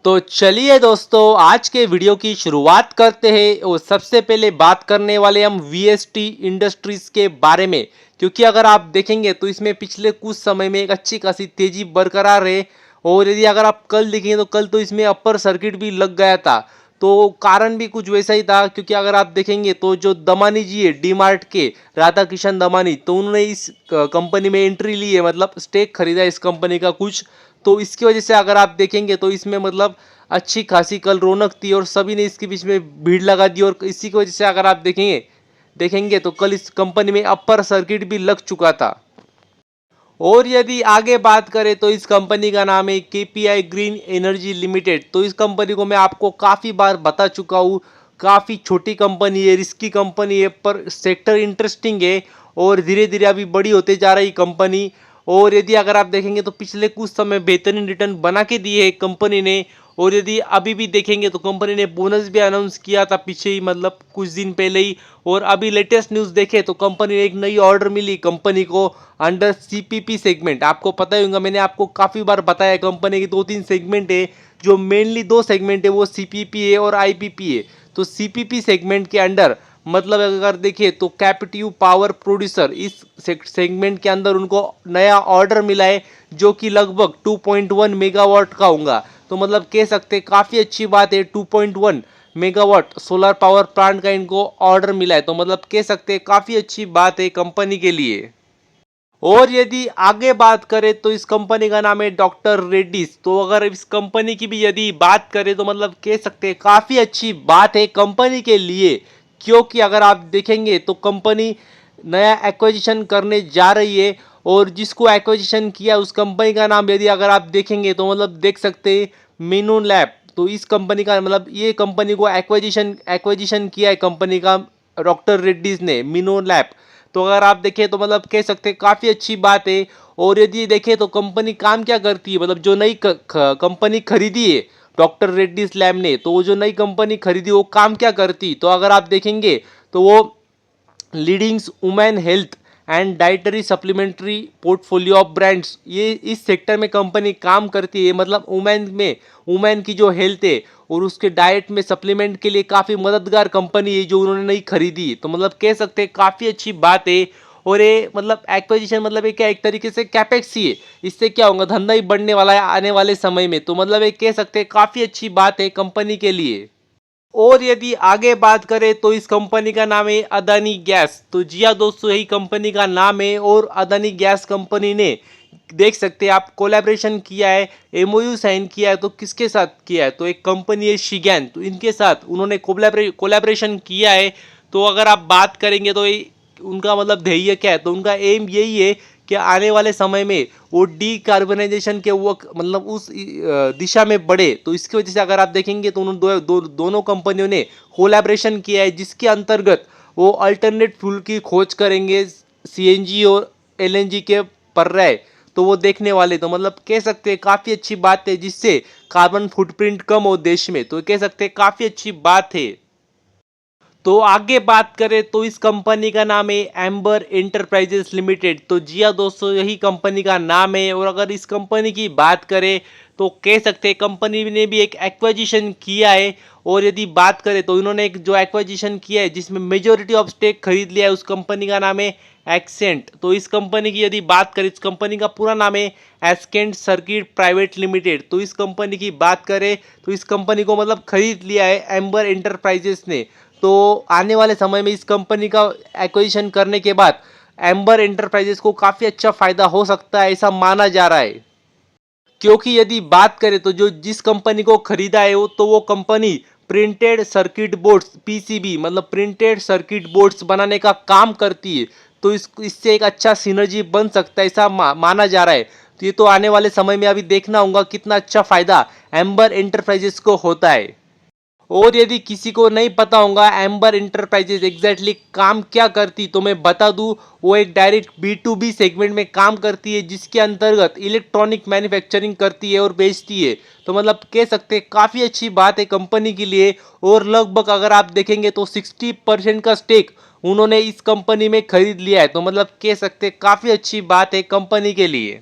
तो चलिए दोस्तों, आज के वीडियो की शुरुआत करते हैं और सबसे पहले बात करने वाले हम वीएसटी इंडस्ट्रीज के बारे में। क्योंकि अगर आप देखेंगे तो इसमें पिछले कुछ समय में एक अच्छी खासी तेजी बरकरार है। और यदि अगर आप कल देखेंगे तो कल तो इसमें अपर सर्किट भी लग गया था। तो कारण भी कुछ वैसा ही था, क्योंकि अगर आप देखेंगे तो जो दमानी जी है डी मार्ट के, राधा किशन दमानी, तो उन्होंने इस कंपनी में एंट्री ली है, मतलब स्टेक खरीदा इस कंपनी का कुछ। तो इसकी वजह से अगर आप देखेंगे तो इसमें मतलब अच्छी खासी कल रौनक थी और सभी ने इसके बीच में भीड़ लगा दी। और इसी की वजह से अगर आप देखेंगे तो कल इस कंपनी में अपर सर्किट भी लग चुका था। और यदि आगे बात करें तो इस कंपनी का नाम है केपीआई ग्रीन एनर्जी लिमिटेड। तो इस कंपनी को मैं आपको काफ़ी बार बता चुका हूँ। काफ़ी छोटी कंपनी है, रिस्की कंपनी है, पर सेक्टर इंटरेस्टिंग है और धीरे धीरे अभी बड़ी होते जा रही कंपनी। और यदि अगर आप देखेंगे तो पिछले कुछ समय बेहतरीन रिटर्न बना के दिए है कंपनी ने। और यदि अभी भी देखेंगे तो कंपनी ने बोनस भी अनाउंस किया था पीछे ही, मतलब कुछ दिन पहले ही। और अभी लेटेस्ट न्यूज़ देखें तो कंपनी ने एक नई ऑर्डर मिली कंपनी को अंडर सीपीपी सेगमेंट। आपको पता ही होगा, मैंने आपको काफ़ी बार बताया कंपनी के दो तीन सेगमेंट है। जो मेनली दो सेगमेंट है वो सीपीपी है और आईपीपी है। तो सीपीपी सेगमेंट के अंडर मतलब अगर देखिए तो कैपेटिव पावर प्रोड्यूसर, इस सेगमेंट के अंदर उनको नया ऑर्डर मिला है जो कि लगभग 2.1 मेगावाट का होगा। तो मतलब कह सकते हैं काफ़ी अच्छी बात है, 2.1 मेगावाट सोलर पावर प्लांट का इनको ऑर्डर मिला है। तो मतलब कह सकते हैं काफ़ी अच्छी बात है कंपनी के लिए। और यदि आगे बात करें तो इस कंपनी का नाम है डॉक्टर रेड्डीज। तो अगर इस कंपनी की भी यदि बात करें तो मतलब कह सकते हैं काफ़ी अच्छी बात है कंपनी के लिए। क्योंकि अगर आप देखेंगे तो कंपनी नया एक्विजिशन करने जा रही है। और जिसको एक्विजिशन किया उस कंपनी का नाम यदि अगर आप देखेंगे तो मतलब देख सकते हैं मीनू लैब। तो इस कंपनी का मतलब ये कंपनी को एक्विजिशन किया है कंपनी का डॉक्टर रेड्डीज ने, मीनू लैब। तो अगर आप देखें तो मतलब कह सकते हैं काफ़ी अच्छी बात है। और यदि देखें तो कंपनी काम क्या करती है, मतलब जो नई कंपनी खरीदी है डॉक्टर रेड्डीज लैब ने, तो वो जो नई कंपनी खरीदी वो काम क्या करती, तो अगर आप देखेंगे तो वो leadings women health and dietary supplementary portfolio of brands, ये इस सेक्टर में कंपनी काम करती है। मतलब वुमेन की जो हेल्थ है और उसके डाइट में सप्लीमेंट के लिए काफ़ी मददगार कंपनी है जो उन्होंने नहीं खरीदी। तो मतलब कह सकते हैं काफ़ी अच्छी बात है। और ये मतलब एक्विजिशन मतलब ये क्या एक तरीके से कैपेक्स ही है। इससे क्या होगा, धंधा ही बढ़ने वाला है आने वाले समय में। तो मतलब ये कह सकते हैं काफ़ी अच्छी बात है कंपनी के लिए। और यदि आगे बात करें तो इस कंपनी का नाम है अदानी गैस। तो जी हाँ दोस्तों, यही कंपनी का नाम है। और अदानी गैस कंपनी ने देख सकते हैं आप कोलैबोरेशन किया है, एमओयू साइन किया है। तो किसके साथ किया है, तो एक कंपनी है शिगैन, तो इनके साथ उन्होंने कोलैबोरेशन किया है। तो अगर आप बात करेंगे तो उनका मतलब ध्येय क्या है, तो उनका एम यही है कि आने वाले समय में वो डीकार्बनाइजेशन के वो मतलब उस दिशा में बढ़े। तो इसकी वजह से अगर आप देखेंगे तो उन्होंने दोनों कंपनियों ने कोलैबोरेशन किया है, जिसके अंतर्गत वो अल्टरनेट फ्यूल की खोज करेंगे सीएनजी और एलएनजी के पर्याय। तो वो देखने वाले, तो मतलब कह सकते हैं काफ़ी अच्छी बात है जिससे कार्बन फुटप्रिंट कम हो देश में। तो कह सकते हैं काफ़ी अच्छी बात है। तो आगे बात करें तो इस कंपनी का नाम है एम्बर एंटरप्राइजेस लिमिटेड। तो जी हाँ दोस्तों, यही कंपनी का नाम है। और अगर इस कंपनी की बात करें तो कह सकते हैं कंपनी ने भी एक एक्विजिशन किया है। और यदि बात करें तो इन्होंने एक जो एक्विजिशन किया है जिसमें मेजोरिटी ऑफ स्टेक खरीद लिया है, उस कंपनी का नाम है एक्सेंट। तो इस कंपनी की यदि बात करें, इस कंपनी का पूरा नाम है एस्केंट सर्किट प्राइवेट लिमिटेड। तो इस कंपनी की बात करें तो इस कंपनी को मतलब खरीद लिया है एम्बर एंटरप्राइजेस ने। तो आने वाले समय में इस कंपनी का एक्विजिशन करने के बाद एम्बर एंटरप्राइजेस को काफ़ी अच्छा फायदा हो सकता है, ऐसा माना जा रहा है। क्योंकि यदि बात करें तो जो जिस कंपनी को खरीदा है वो तो वो company printed circuit boards PCB मतलब प्रिंटेड सर्किट बोर्ड्स बनाने का काम करती है। तो इससे एक अच्छा सिनर्जी बन सकता है, ऐसा माना जा रहा है। तो ये तो आने वाले समय में अभी देखना होगा कितना अच्छा फायदा एम्बर एंटरप्राइजेस को होता है। और यदि किसी को नहीं पता होगा एम्बर इंटरप्राइजेज एग्जैक्टली काम क्या करती, तो मैं बता दूं, वो एक डायरेक्ट B2B सेगमेंट में काम करती है जिसके अंतर्गत इलेक्ट्रॉनिक मैन्युफैक्चरिंग करती है और बेचती है। तो मतलब कह सकते हैं काफ़ी अच्छी बात है कंपनी के लिए। और लगभग अगर आप देखेंगे तो 60% का स्टेक उन्होंने इस कंपनी में खरीद लिया है। तो मतलब कह सकते हैं काफ़ी अच्छी बात है कंपनी के लिए।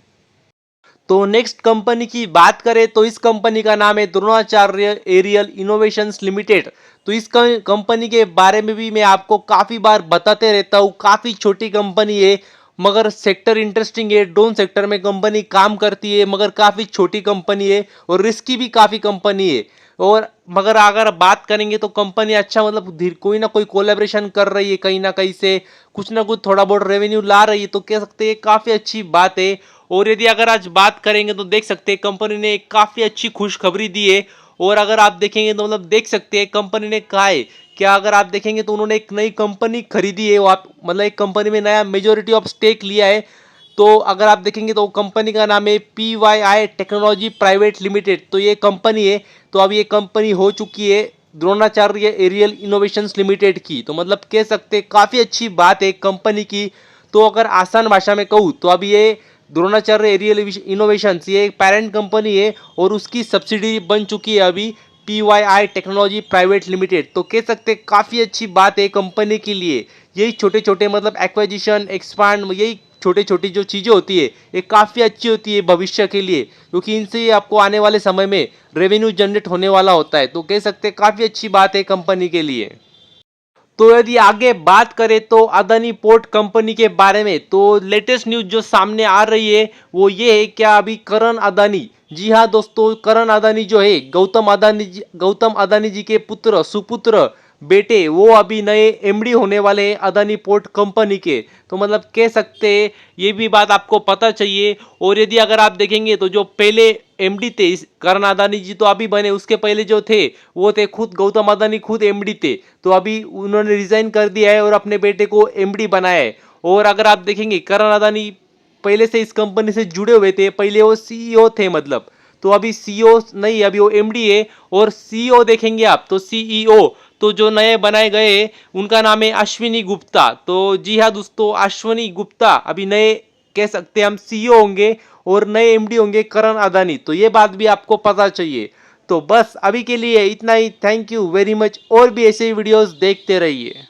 तो नेक्स्ट कंपनी की बात करें तो इस कंपनी का नाम है द्रोणाचार्य एरियल इनोवेशंस लिमिटेड। तो इस कंपनी के बारे में भी मैं आपको काफ़ी बार बताते रहता हूँ। काफ़ी छोटी कंपनी है मगर सेक्टर इंटरेस्टिंग है। ड्रोन सेक्टर में कंपनी काम करती है मगर काफ़ी छोटी कंपनी है और रिस्की भी काफ़ी कंपनी है। और मगर अगर बात करेंगे तो कंपनी अच्छा मतलब कोई ना कोई कोलैबोरेशन कर रही है कहीं ना कहीं से, कुछ ना कुछ थोड़ा बहुत रेवेन्यू ला रही है, तो कह सकते हैं काफ़ी अच्छी बात है। और यदि अगर आज बात करेंगे तो देख सकते हैं कंपनी ने एक काफ़ी अच्छी खुशखबरी दी है। और अगर आप देखेंगे तो मतलब देख सकते हैं कंपनी ने कहा है क्या, अगर आप देखेंगे तो उन्होंने एक नई कंपनी खरीदी है। वो आप मतलब एक कंपनी में नया मेजोरिटी ऑफ स्टेक लिया है। तो अगर आप देखेंगे तो कंपनी का नाम है PYI टेक्नोलॉजी प्राइवेट लिमिटेड। तो ये कंपनी है, तो अब ये कंपनी हो चुकी है द्रोणाचार्य एरियल इनोवेशंस लिमिटेड की। तो मतलब कह सकते काफ़ी अच्छी बात है कंपनी की। तो अगर आसान भाषा में कहूँ तो अब ये द्रोणाचार्य एरियल इनोवेशंस ये एक पेरेंट कंपनी है और उसकी सब्सिडी बन चुकी है अभी PYI टेक्नोलॉजी प्राइवेट लिमिटेड। तो कह सकते काफ़ी अच्छी बात है कंपनी के लिए। यही छोटे छोटे मतलब एक्विजिशन एक्सपांड, यही छोटी छोटी जो चीज़ें होती है ये काफ़ी अच्छी होती है भविष्य के लिए, क्योंकि इनसे ये आपको आने वाले समय में रेवेन्यू जनरेट होने वाला होता है। तो कह सकते काफ़ी अच्छी बात है कंपनी के लिए। तो यदि आगे बात करें तो अदानी पोर्ट कंपनी के बारे में, तो लेटेस्ट न्यूज जो सामने आ रही है वो ये है क्या, अभी करण अदानी, जी हाँ दोस्तों, करण अदानी जो है गौतम अदानी जी के पुत्र सुपुत्र बेटे, वो अभी नए MD होने वाले हैं अदानी पोर्ट कंपनी के। तो मतलब कह सकते हैं ये भी बात आपको पता चाहिए। और यदि अगर आप देखेंगे तो जो पहले MD थे करण अदानी जी, तो अभी बने, उसके पहले जो थे वो थे खुद गौतम अदानी, खुद MD थे। तो अभी उन्होंने रिजाइन कर दिया है और अपने बेटे को MD बनाया है। और अगर आप देखेंगे करण अदानी पहले से इस कंपनी से जुड़े हुए थे, पहले वो CEO थे मतलब। तो अभी CEO नहीं, अभी वो MD है। और CEO देखेंगे आप तो CEO तो जो नए बनाए गए उनका नाम है अश्विनी गुप्ता। तो जी हाँ दोस्तों, अश्विनी गुप्ता अभी नए कह सकते हैं हम CEO होंगे और नए MD होंगे करण अदानी। तो ये बात भी आपको पता चाहिए। तो बस अभी के लिए इतना ही। Thank you very much. और भी ऐसे वीडियोस देखते रहिए।